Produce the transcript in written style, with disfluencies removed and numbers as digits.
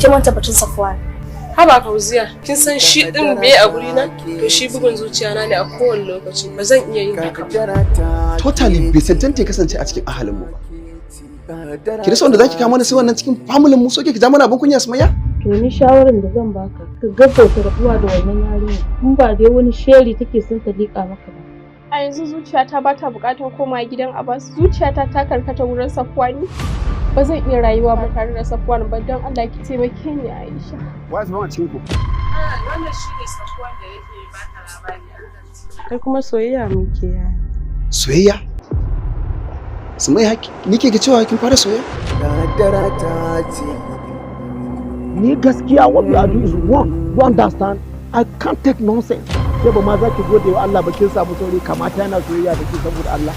ki manta batun Safwan. Haba Fauziya, kin san shi din me a guri na? To shi bugun zuciya na ne a kowane lokaci. Ba zan iya yin haka ba. Totally bai tantance kasance a cikin ahalin mu ba. Ki rasa wanda zaki kama mana sai wannan cikin family mu soke ki ja mana abin kunya Sumayya? To ni shawaran da zan baka ka gaggauta rabuwa da wannan yarinya. In ba dai wani sheri take son ta liƙa maka ba. A yanzu zuciyata ba ta buƙatar komawa gidan Abbas. Zuciyata ta karkata wurin Safwani. Ba zan iya rayuwa ba tare da Safwan ba, don Allah ki taimake ni Aisha. Wai zama cikin ku. Wannan shi ne Safwan da yake ba ta labari. Kai kuma soyayya muke yayi. Soyayya? Sumayya nike ga cewa kin fara soyayya? Kaddarata ce. Ni gaskiya what you are doing is wrong. You understand? I can't take nonsense. Sai ba ma za ki gode wa Allah ba kin samu saurayi kamata yana soyayya da ke saboda Allah.